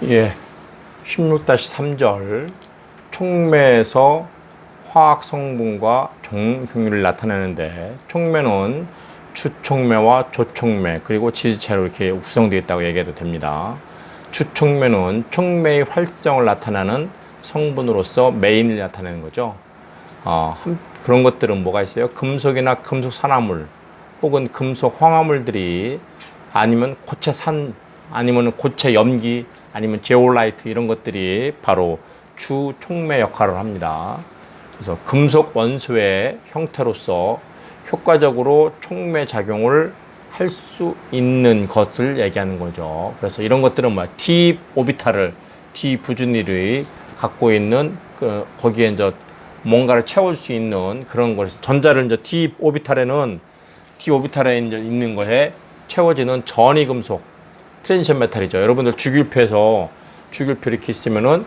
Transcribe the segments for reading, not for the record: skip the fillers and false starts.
예, 16-3절 촉매에서 화학 성분과 종류를 나타내는데 촉매는 주촉매와 조촉매 그리고 지지체로 이렇게 구성되어 있다고 얘기해도 됩니다. 주촉매는 촉매의 활성을 나타내는 성분으로서 메인을 나타내는 거죠. 그런 것들은 뭐가 있어요? 금속이나 금속 산화물 혹은 금속 황화물들이 아니면 고체산 아니면 고체 염기 아니면 제올라이트 이런 것들이 바로 주촉매 역할을 합니다. 그래서 금속 원소의 형태로서 효과적으로 촉매 작용을 할 수 있는 것을 얘기하는 거죠. 그래서 이런 것들은 뭐야? D 오비탈을 D 부준일이 갖고 있는 거기에 이제 뭔가를 채울 수 있는 그런 거에서 전자를 이제 D 오비탈에 있는 거에 채워지는 전이 금속 트랜지션 메탈이죠. 여러분들 주기율표에서 주기율표 이렇게 있으면은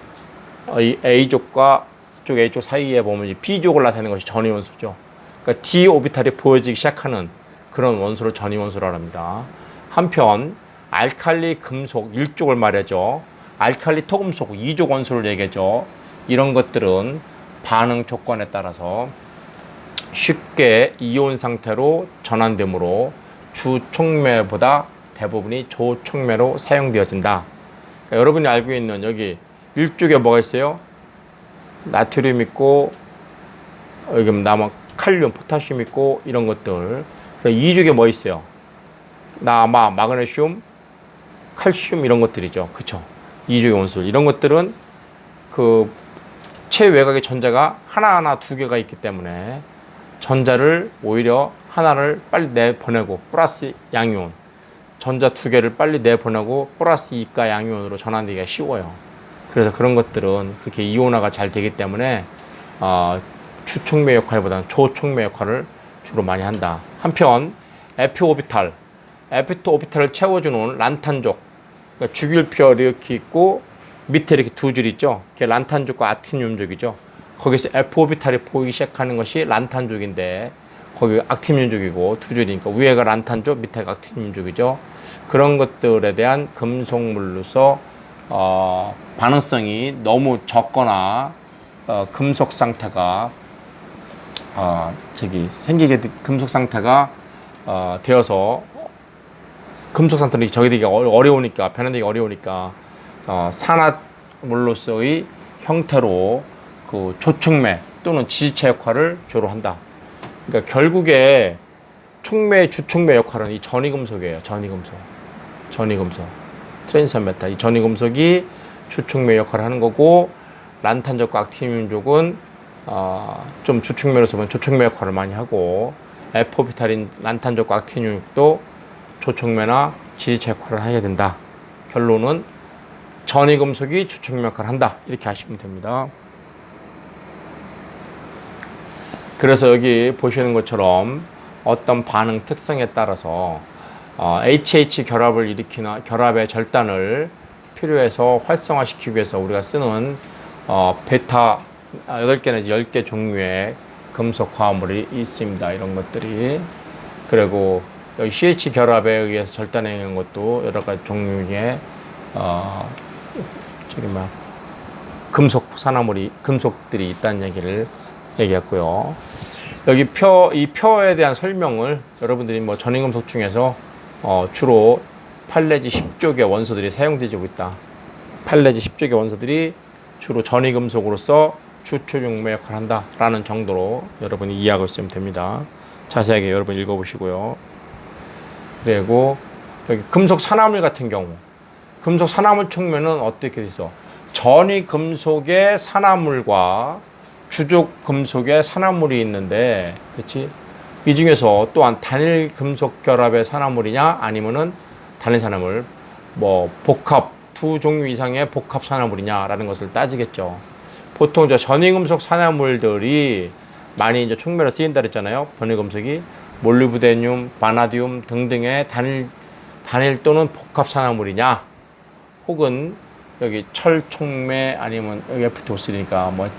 이 A족과 이쪽 A족 사이에 보면 이 B족을 나타내는 것이 전이 원소죠. 그러니까 D 오비탈이 보여지기 시작하는 그런 원소를 전이 원소라고 합니다. 한편 알칼리 금속 1족을 말하죠. 알칼리 토금속 2족 원소를 얘기하죠. 이런 것들은 반응 조건에 따라서 쉽게 이온 상태로 전환되므로 주촉매보다 대부분이 조촉매로 사용되어진다. 그러니까 여러분이 알고 있는 여기 1쪽에 뭐가 있어요? 나트륨 있고 여기 남아 칼륨, 포타슘 있고 이런 것들. 2쪽에 뭐 있어요? 나마, 마그네슘, 칼슘 이런 것들이죠. 그쵸? 2쪽의 원소들. 이런 것들은 그 최외곽의 전자가 하나하나 두 개가 있기 때문에 전자를 오히려 하나를 빨리 내보내고 플러스 양이온 전자 두 개를 빨리 내보내고 플러스 이가 양이온으로 전환되기가 쉬워요. 그래서 그런 것들은 그렇게 이온화가 잘 되기 때문에 주촉매 역할보다는 조촉매 역할을 주로 많이 한다. 한편 F 오비탈을 채워주는 란탄족, 그러니까 주기율표 이렇게 있고 밑에 이렇게 두 줄 있죠. 그게 란탄족과 아티늄족이죠. 거기서 F 오비탈이 보이기 시작하는 것이 란탄족인데 거기 악티늄족이고 두 줄이니까 위에가 란탄족, 밑에가 악티늄족이죠. 그런 것들에 대한 금속물로서 반응성이 너무 적거나 금속 상태가 금속 상태가 되어서 금속 상태는 저기되기가 어려우니까 변환되기 어려우니까 산화물로서의 형태로 그 조촉매 또는 지지체 역할을 주로 한다. 그러니까 결국에 촉매, 주촉매 역할은 이 전이금속이에요. 전이금속. 트랜지션 메탈. 이 전이금속이 주촉매 역할을 하는 거고 란탄족과 악티늄족은 좀 주촉매로서 보면 조촉매 역할을 많이 하고 F오비탈인 란탄족과 악티늄족도 조촉매나 지지체 역할을 하게 된다. 결론은 전이금속이 주촉매 역할을 한다. 이렇게 하시면 됩니다. 그래서 여기 보시는 것처럼 어떤 반응 특성에 따라서 HH 결합을 일으키나 결합의 절단을 필요해서 활성화시키기 위해서 우리가 쓰는 베타 8개 내지 10개 종류의 금속 화합물이 있습니다. 이런 것들이. 그리고 여기 CH 결합에 의해서 절단되는 것도 여러 가지 종류의 금속들이 있다는 얘기를 얘기했고요. 여기 이 표에 대한 설명을 여러분들이 뭐 전이금속 중에서 주로 8 내지 10족의 원소들이 사용되고 있다. 8 내지 10족의 원소들이 주로 전이금속으로서 주촉매 역할을 한다라는 정도로 여러분이 이해하고 있으면 됩니다. 자세하게 여러분 읽어보시고요. 그리고 여기 금속 산화물 같은 경우 금속 산화물 촉매는 어떻게 돼 있어? 전이금속의 산화물과 주족 금속의 산화물이 있는데, 그렇지? 이 중에서 또한 단일 금속 결합의 산화물이냐, 아니면은 단일 산화물, 뭐 복합 두 종류 이상의 복합 산화물이냐라는 것을 따지겠죠. 보통 저 전이금속 산화물들이 많이 이제 촉매로 쓰인다 그랬잖아요. 전이금속이 몰리브데늄, 바나디움 등등의 단일 또는 복합 산화물이냐, 혹은 여기 철 촉매 아니면 여기 F2O3니까 뭐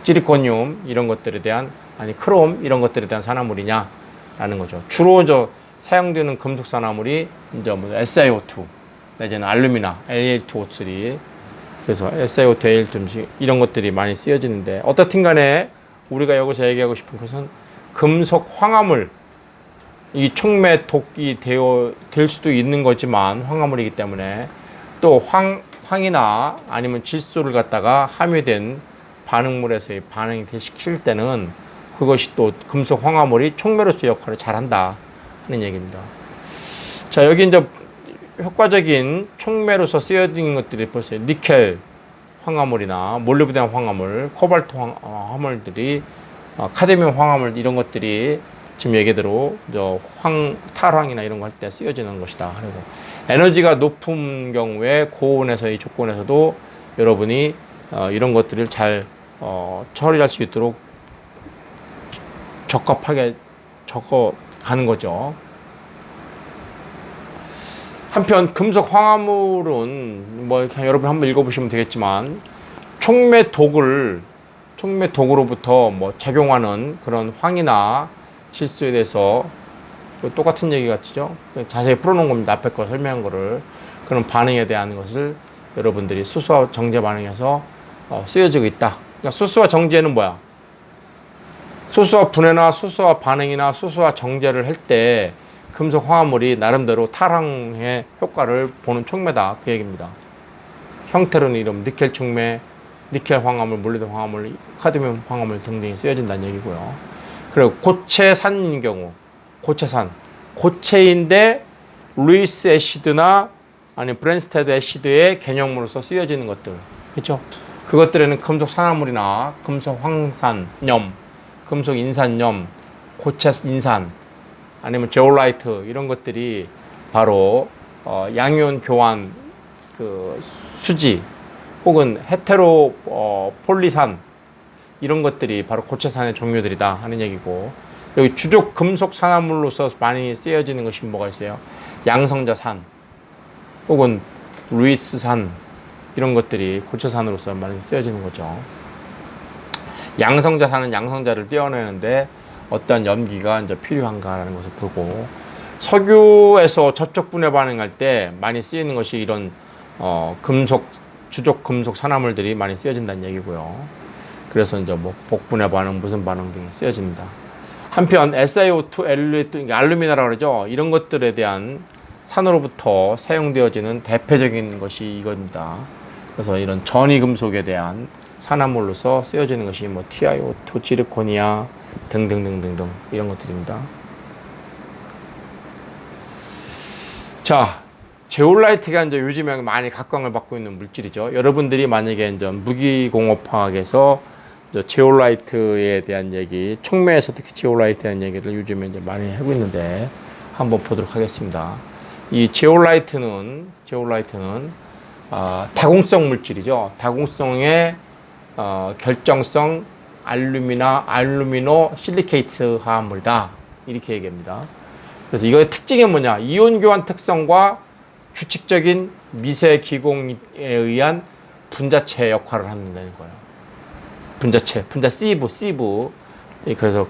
시리코늄 이런 것들에 대한 크롬 이런 것들에 대한 산화물이냐라는 거죠. 주로 사용되는 금속 산화물이 이제 뭐 SiO2 내지는 알루미나, Al2O3, 그래서 SiO2, Al2O 이런 것들이 많이 쓰여지는데, 어떻든 간에 우리가 여기서 얘기하고 싶은 것은 금속 황화물, 이 촉매 독이 될 수도 있는 거지만 황화물이기 때문에 또 황이나 아니면 질소를 갖다가 함유된 반응물에서의 반응이 시킬 때는 그것이 또 금속 황화물이 촉매로서 역할을 잘한다 하는 얘기입니다. 자, 여기 이제 효과적인 촉매로서 쓰여진 것들이 벌써 니켈 황화물이나 몰리브덴 황화물, 코발트 황화물들이 카드뮴 황화물 이런 것들이 지금 얘기대로 탈황이나 이런 거 할 때 쓰여지는 것이다. 그리고 에너지가 높은 경우에 고온에서의 조건에서도 여러분이 이런 것들을 잘 처리할 수 있도록 적합하게 적어 가는 거죠. 한편 금속 황화물은 뭐 여러분 한번 읽어보시면 되겠지만 촉매 독으로부터 뭐 작용하는 그런 황이나 질소에 대해서 똑같은 얘기 같죠? 자세히 풀어놓은 겁니다. 앞에 거 설명한 거를. 그런 반응에 대한 것을 여러분들이 수소와 정제 반응에서 쓰여지고 있다. 그러니까 수소와 정제는 뭐야? 수소와 분해나 수소와 반응이나 수소와 정제를 할 때 금속 화합물이 나름대로 탈황의 효과를 보는 촉매다. 그 얘기입니다. 형태로는 이름 니켈 촉매, 니켈 황화물, 몰리브덴 황화물, 카드뮴 황화물 등등이 쓰여진다는 얘기고요. 그리고 고체산인 경우, 고체인데 루이스 애시드나 아니면 브랜스테드 애시드의 개념으로서 쓰여지는 것들, 그렇죠? 그것들에는 금속 산화물이나 금속 황산염, 금속 인산염, 고체 인산, 아니면 제올라이트 이런 것들이 바로 양이온 교환 그 수지 혹은 헤테로 폴리산 이런 것들이 바로 고체산의 종류들이다 하는 얘기고, 여기 주족 금속 산화물로서 많이 쓰여지는 것이 뭐가 있어요? 양성자산 혹은 루이스산 이런 것들이 고체산으로서 많이 쓰여지는 거죠. 양성자산은 양성자를 떼어내는데 어떤 염기가 이제 필요한가라는 것을 보고, 석유에서 접촉 분해 반응할 때 많이 쓰이는 것이 이런 주족 금속 산화물들이 많이 쓰여진다는 얘기고요. 그래서 이제 뭐 복분해 반응, 무슨 반응 등이 쓰여집니다. 한편 SiO2, Al2O, 알루미나라고 그러죠. 이런 것들에 대한 산으로부터 사용되어지는 대표적인 것이 이겁니다. 그래서 이런 전이 금속에 대한 산화물로서 쓰여지는 것이 뭐 TiO2, 지르코니아 등등등등등 이런 것들입니다. 자, 제올라이트가 이제 요즘에 많이 각광을 받고 있는 물질이죠. 여러분들이 만약에 이제 무기공업학에서 제올라이트에 대한 얘기, 촉매에서 특히 제올라이트에 대한 얘기를 요즘에 이제 많이 하고 있는데 한번 보도록 하겠습니다. 이 제올라이트는 다공성 물질이죠. 다공성의 결정성 알루미노 실리케이트 화합물이다. 이렇게 얘기합니다. 그래서 이거의 특징이 뭐냐? 이온 교환 특성과 규칙적인 미세 기공에 의한 분자체 역할을 한다는 거예요. 분자 시브. 그래서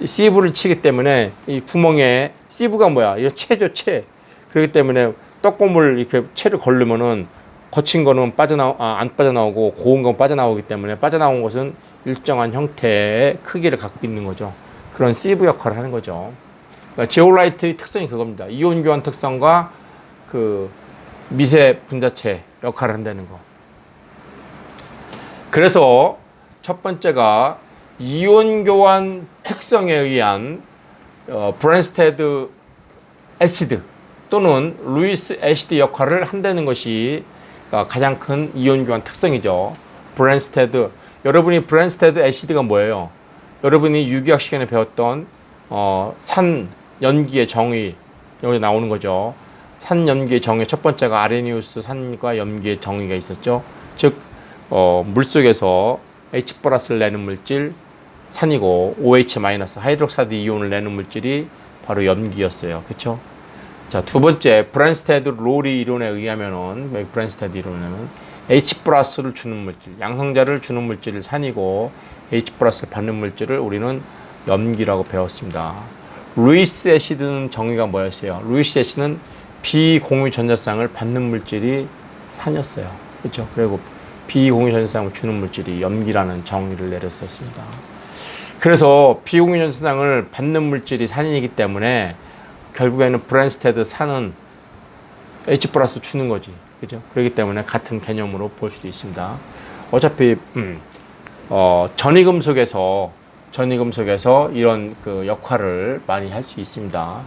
시브를 치기 때문에 이 구멍에 시브가 뭐야? 이거 체죠, 체. 그렇기 때문에 떡고물 이렇게 체를 걸르면은 거친 거는 안 빠져나오고 고운 건 빠져나오기 때문에 빠져나온 것은 일정한 형태의 크기를 갖고 있는 거죠. 그런 시브 역할을 하는 거죠. 그러니까 제올라이트의 특성이 그겁니다. 이온 교환 특성과 그 미세 분자체 역할을 한다는 거. 그래서 첫 번째가 이온 교환 특성에 의한 브랜스테드 애시드 또는 루이스 애시드 역할을 한다는 것이 가장 큰 이온 교환 특성이죠. 브랜스테드. 여러분이 브랜스테드 애시드가 뭐예요? 여러분이 유기학 시간에 배웠던 산 연기의 정의, 여기 나오는 거죠. 산 연기의 정의 첫 번째가 아레니우스 산과 염기의 정의가 있었죠. 즉 물속에서 H 플러스를 내는 물질 산이고 OH 마이너스 하이드록사이드 이온을 내는 물질이 바로 염기였어요. 그렇죠? 자, 두 번째 브랜스테드 로리 이론에 의하면은, 브랜스테드 이론에는 H 플러스를 주는 물질, 양성자를 주는 물질을 산이고 H 플러스를 받는 물질을 우리는 염기라고 배웠습니다. 루이스 애시드는 정의가 뭐였어요? 루이스 애시드는 비공유 전자쌍을 받는 물질이 산이었어요. 그렇죠? 그리고 비공유 전자쌍을 주는 물질이 염기라는 정의를 내렸었습니다. 그래서 비공유 전자쌍을 받는 물질이 산이기 때문에 결국에는 브랜스테드 산은 H 플러스 주는 거지. 그죠? 그렇기 때문에 같은 개념으로 볼 수도 있습니다. 어차피, 전이금속에서 이런 그 역할을 많이 할 수 있습니다.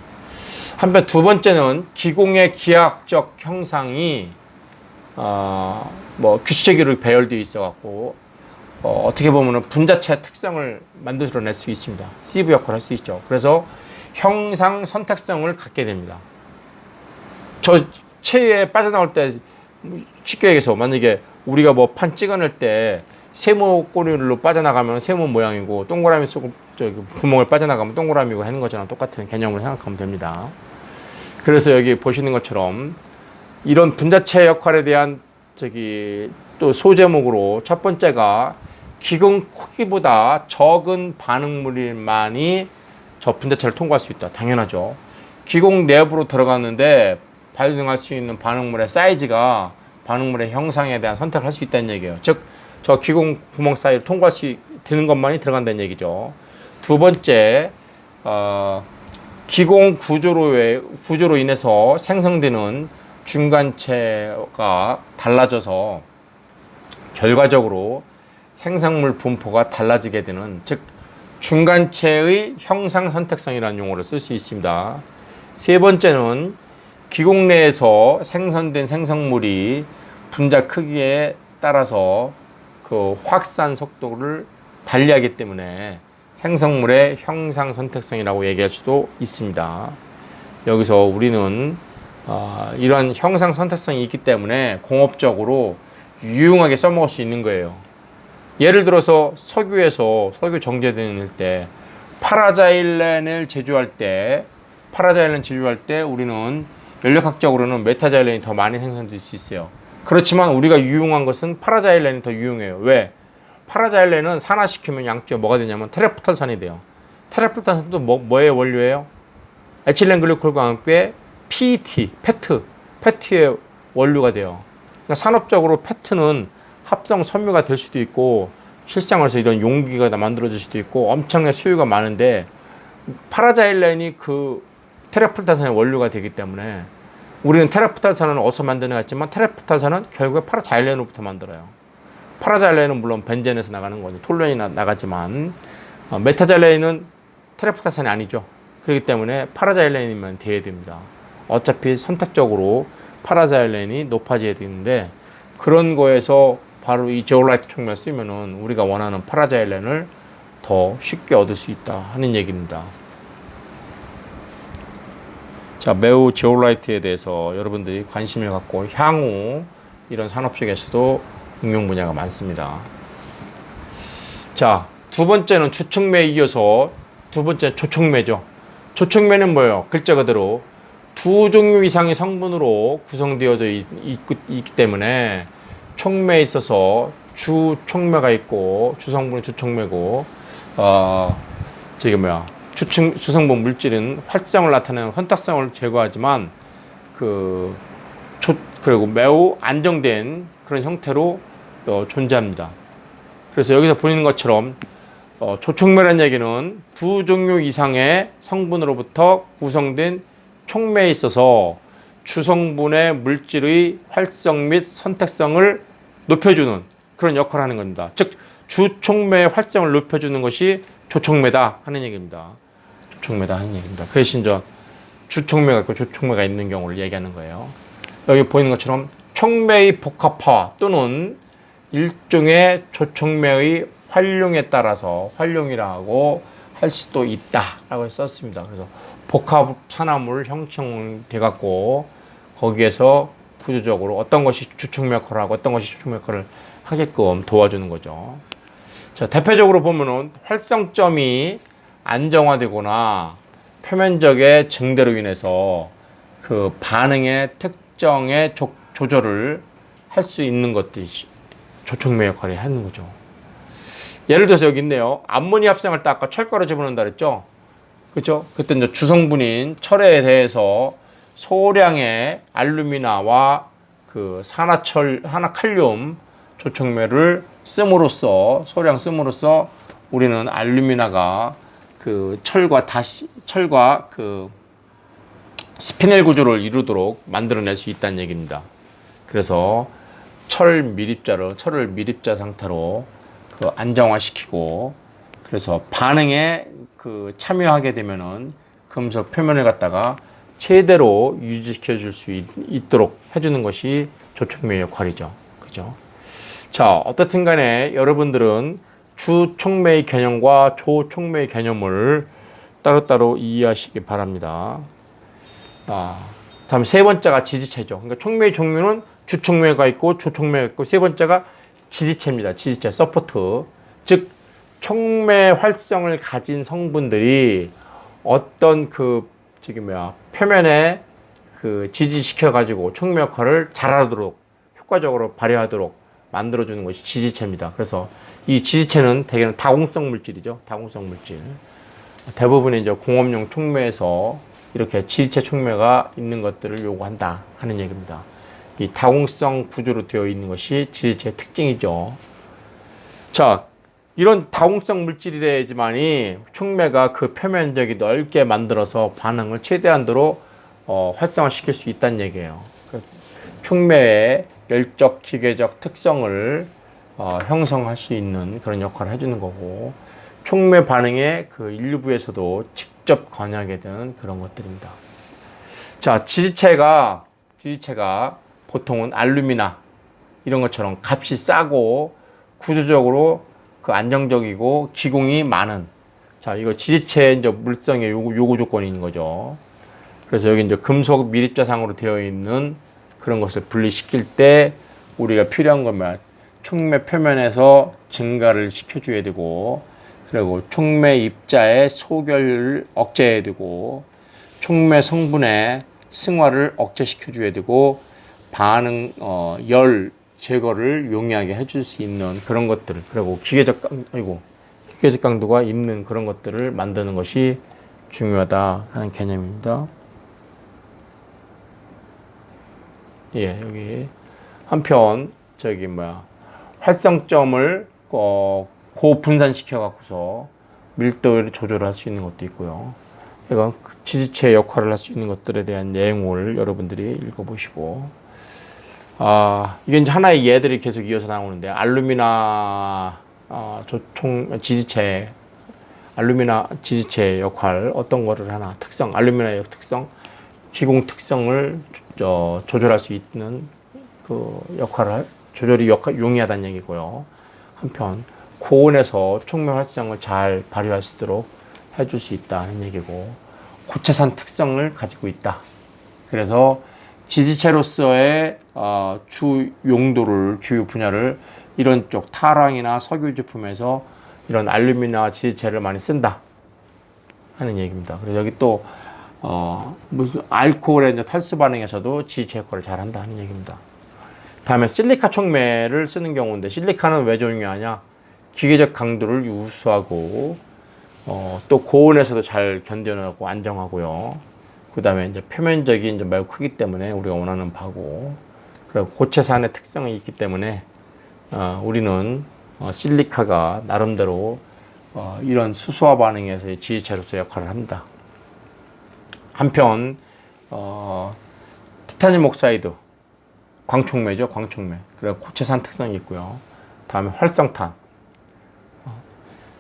한편 두 번째는 기공의 기하학적 형상이, 규칙적으로 배열되어 있어 갖고, 어떻게 보면은 분자체 특성을 만들어낼 수 있습니다. 시브 역할을 할 수 있죠. 그래서 형상 선택성을 갖게 됩니다. 저 체에 빠져나올 때 쉽게 얘기해서 만약에 우리가 뭐 판 찍어낼 때 세모 꼬리로 빠져나가면 세모 모양이고 동그라미 속 구멍을 빠져나가면 동그라미고 하는 것처럼 똑같은 개념으로 생각하면 됩니다. 그래서 여기 보시는 것처럼 이런 분자체 역할에 대한 또 소제목으로 첫 번째가 기공 크기보다 적은 반응물만이 저 분자체를 통과할 수 있다. 당연하죠. 기공 내부로 들어갔는데 발생할 수 있는 반응물의 사이즈가 반응물의 형상에 대한 선택을 할 수 있다는 얘기예요. 즉, 저 기공 구멍 사이를 통과할 수 되는 것만이 들어간다는 얘기죠. 두 번째, 기공 구조로 인해서 생성되는 중간체가 달라져서 결과적으로 생성물 분포가 달라지게 되는, 즉 중간체의 형상 선택성이라는 용어를 쓸 수 있습니다. 세 번째는 기공 내에서 생성된 생성물이 분자 크기에 따라서 그 확산 속도를 달리하기 때문에 생성물의 형상 선택성이라고 얘기할 수도 있습니다. 여기서 우리는 이러한 형상 선택성이 있기 때문에 공업적으로 유용하게 써먹을 수 있는 거예요. 예를 들어서 석유 정제될 때 파라자일렌을 제조할 때 우리는 연력학적으로는 메타자일렌이 더 많이 생성될 수 있어요. 그렇지만 우리가 유용한 것은 파라자일렌이 더 유용해요. 왜? 파라자일렌은 산화시키면 양쪽에 뭐가 되냐면 테레프탈산이 돼요. 테레프탈산도 뭐의 원료예요? 에틸렌 글리콜과 함께 PET, 페트의 원료가 돼요. 그러니까 산업적으로 페트는 합성 섬유가 될 수도 있고 실생활에서 이런 용기가 만들어질 수도 있고 엄청난 수요가 많은데 파라자일렌이 그 테레프탈산의 원료가 되기 때문에 우리는 테레프탈산은 어디서 만드는 했지만 테레프탈산은 결국에 파라자일렌으로부터 만들어요. 파라자일렌은 물론 벤젠에서 나가는 거죠. 톨루엔이 나가지만 메타자일렌은 테레프탈산이 아니죠. 그렇기 때문에 파라자일렌이면 돼야 됩니다. 어차피 선택적으로 파라자일렌이 높아져야 되는데 그런 거에서 바로 이 제올라이트 촉매를 쓰면은 우리가 원하는 파라자일렌을 더 쉽게 얻을 수 있다 하는 얘기입니다. 자, 매우 제올라이트에 대해서 여러분들이 관심을 갖고 향후 이런 산업 쪽에서도 응용 분야가 많습니다. 자, 두 번째는 주촉매에 이어서 두 번째 조촉매죠. 조촉매는 뭐예요? 글자 그대로 두 종류 이상의 성분으로 구성되어져 있기 때문에 촉매에 있어서 주촉매가 있고 주성분은 주촉매고 주성분 물질은 활성을 나타내는 선택성을 제거하지만 그리고 매우 안정된 그런 형태로 존재합니다. 그래서 여기서 보이는 것처럼 조촉매라는 얘기는 두 종류 이상의 성분으로부터 구성된 촉매에 있어서 주성분의 물질의 활성 및 선택성을 높여주는 그런 역할을 하는 겁니다. 즉 주촉매의 활성을 높여주는 것이 조촉매다 하는 얘기입니다. 그래서 이제 주촉매가 있고 조촉매가 있는 경우를 얘기하는 거예요. 여기 보이는 것처럼 촉매의 복합화 또는 일종의 조촉매의 활용에 따라서 활용이라고 할 수도 있다라고 썼습니다. 그래서 복합 산화물 형성돼 갖고 거기에서 구조적으로 어떤 것이 주촉매 역할을 하고 어떤 것이 조촉매 역할을 하게끔 도와주는 거죠. 자, 대표적으로 보면은 활성점이 안정화되거나 표면적의 증대로 인해서 그 반응의 특정의 조절을 할 수 있는 것들이 조촉매 역할을 하는 거죠. 예를 들어서 여기 있네요. 암모니아 합성할 때 아까 철가루 집어넣는다 그랬죠? 그렇죠? 그때 이제 주성분인 철에 대해서 소량의 알루미나와 그 산화칼륨 조촉매를 소량 씀으로써 우리는 알루미나가 그 철과 그 스피넬 구조를 이루도록 만들어낼 수 있다는 얘기입니다. 그래서 철을 미립자 상태로 그 안정화시키고, 그래서 반응에 그 참여하게 되면은 금속 표면을 갖다가 최대로 유지시켜 줄 수 있도록 해주는 것이 조촉매의 역할이죠. 그죠? 자, 어떻든 간에 여러분들은 주촉매의 개념과 조촉매의 개념을 따로따로 이해하시기 바랍니다. 다음 세 번째가 지지체죠. 그러니까 촉매의 종류는 주촉매가 있고 조촉매가 있고, 세 번째가 지지체입니다. 지지체, 서포트. 즉, 촉매 활성을 가진 성분들이 어떤 표면에 그 지지시켜가지고 촉매 역할을 잘하도록, 효과적으로 발휘하도록 만들어주는 것이 지지체입니다. 그래서 이 지지체는 대개는 다공성 물질이죠. 다공성 물질. 대부분의 이제 공업용 촉매에서 이렇게 지지체 촉매가 있는 것들을 요구한다 하는 얘기입니다. 이 다공성 구조로 되어 있는 것이 지지체의 특징이죠. 자, 이런 다공성 물질이지만이 촉매가 그 표면적이 넓게 만들어서 반응을 최대한도로 활성화시킬 수 있다는 얘기예요. 촉매의 열적, 기계적 특성을 형성할 수 있는 그런 역할을 해주는 거고, 촉매 반응의 그 일부에서도 직접 관여하게 되는 그런 것들입니다. 자, 지지체가 보통은 알루미나 이런 것처럼 값이 싸고 구조적으로 그 안정적이고 기공이 많은, 자, 이거 지지체의 이제 물성의 요구 조건인 거죠. 그래서 여기 이제 금속 미립자상으로 되어 있는 그런 것을 분리시킬 때 우리가 필요한 것만 촉매 표면에서 증가를 시켜줘야 되고, 그리고 촉매 입자의 소결을 억제해야 되고, 촉매 성분의 승화를 억제시켜줘야 되고, 반응 열 제거를 용이하게 해줄 수 있는 그런 것들, 그리고 기계적 강도가 있는 그런 것들을 만드는 것이 중요하다 하는 개념입니다. 예, 여기 한편 활성점을 고분산시켜 갖고서 밀도를 조절할 수 있는 것도 있고요. 이건 지지체 역할을 할 수 있는 것들에 대한 내용을 여러분들이 읽어보시고, 이게 이제 하나의 예들이 계속 이어서 나오는데, 알루미나 지지체 역할, 어떤 거를 하나, 특성, 알루미나의 특성, 기공 특성을 조절할 수 있는 그 조절이 용이하다는 얘기고요. 한편 고온에서 촉매 활성을 잘 발휘할 수 있도록 해줄 수 있다는 얘기고, 고체산 특성을 가지고 있다. 그래서 지지체로서의 주 분야를 이런 쪽 타랑이나 석유 제품에서 이런 알루미나 지지체를 많이 쓴다 하는 얘기입니다. 그래서 여기 또 무슨 알코올의 이제 탈수 반응에서도 지지체 역할을 잘한다 하는 얘기입니다. 다음에 실리카 촉매를 쓰는 경우인데, 실리카는 왜 중요하냐? 기계적 강도를 유수하고 또 고온에서도 잘 견뎌내고 안정하고요. 그 다음에 이제 표면적이 이제 매우 크기 때문에 우리가 원하는 바고, 그리고 고체산의 특성이 있기 때문에 우리는 실리카가 나름대로 이런 수소화 반응에서의 지지체로서 역할을 합니다. 한편 티타늄 옥사이드, 광촉매죠, 광촉매. 그리고 고체산 특성이 있고요. 다음에 활성탄.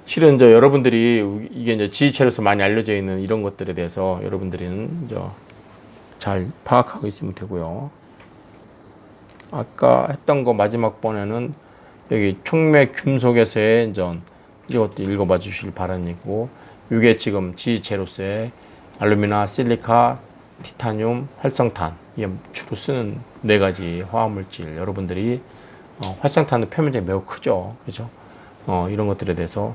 실은 여러분들이 이게 이제 지지체로서 많이 알려져 있는 이런 것들에 대해서 여러분들은 잘 파악하고 있으면 되고요. 아까 했던 거 마지막 번에는 여기 촉매 금속에서의 이것도 읽어봐 주실 바람이고, 이게 지금 지지체로서의 알루미나, 실리카, 티타늄, 활성탄, 이게 주로 쓰는 4가지 화학물질. 여러분들이 활성탄은 표면적이 매우 크죠, 그죠? 이런 것들에 대해서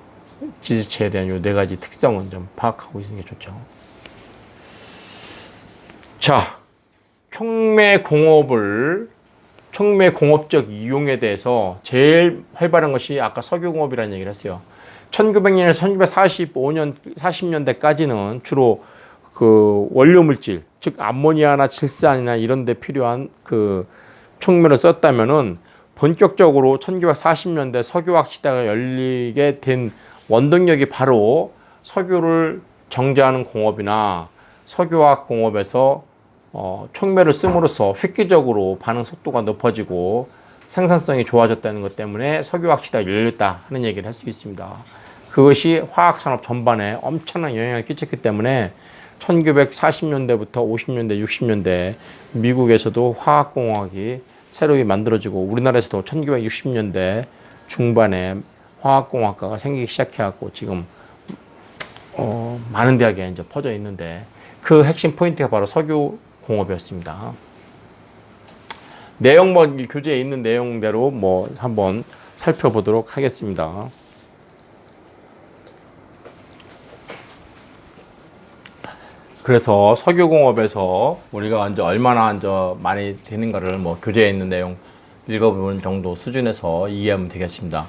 지지체에 대한 이 4가지 특성은 좀 파악하고 있는 게 좋죠. 자, 촉매 공업적 이용에 대해서 제일 활발한 것이 아까 석유공업이라는 얘기를 했어요. 1900년에서 1940년대까지는 주로 그 원료 물질, 즉 암모니아나 질산이나 이런 데 필요한 그 촉매를 썼다면은 본격적으로 1940년대 석유화학 시대가 열리게 된 원동력이 바로 석유를 정제하는 공업이나 석유화학 공업에서 촉매를 씀으로써 획기적으로 반응 속도가 높아지고 생산성이 좋아졌다는 것 때문에 석유화학 시대가 열렸다 하는 얘기를 할 수 있습니다. 그것이 화학산업 전반에 엄청난 영향을 끼쳤기 때문에 1940년대부터 50년대, 60년대 미국에서도 화학공학이 새로 만들어지고 우리나라에서도 1960년대 중반에 화학공학과가 생기기 시작해갖고 지금 많은 대학에 이제 퍼져 있는데 그 핵심 포인트가 바로 석유 공업이었습니다. 내용 교재에 있는 내용대로 한번 살펴보도록 하겠습니다. 그래서 석유공업에서 우리가 이제 얼마나 이제 많이 되는가를 교재에 있는 내용 읽어보는 정도 수준에서 이해하면 되겠습니다.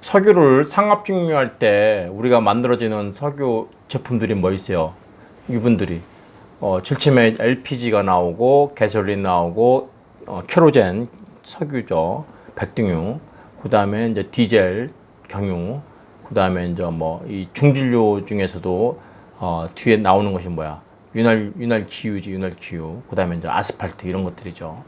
석유를 상압 증류할 때 우리가 만들어지는 석유 제품들이 뭐 있어요? 유분들이 질침에 LPG가 나오고 가솔린 나오고 케로젠 석유죠, 백등유. 그 다음에 이제 디젤 경유. 그 다음에 이제 이 중진료 중에서도 뒤에 나오는 것이 뭐야? 윤활 기유지, 윤활 기유. 그 다음에 이제 아스팔트 이런 것들이죠.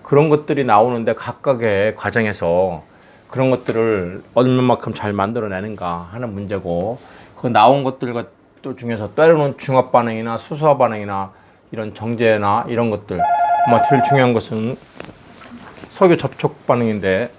그런 것들이 나오는데 각각의 과정에서 그런 것들을 얼마만큼 잘 만들어내는가 하는 문제고, 그 나온 것들과 또 중에서 때로는 중합 반응이나 수소화 반응이나 이런 정제나 이런 것들, 제일 중요한 것은 석유 접촉 반응인데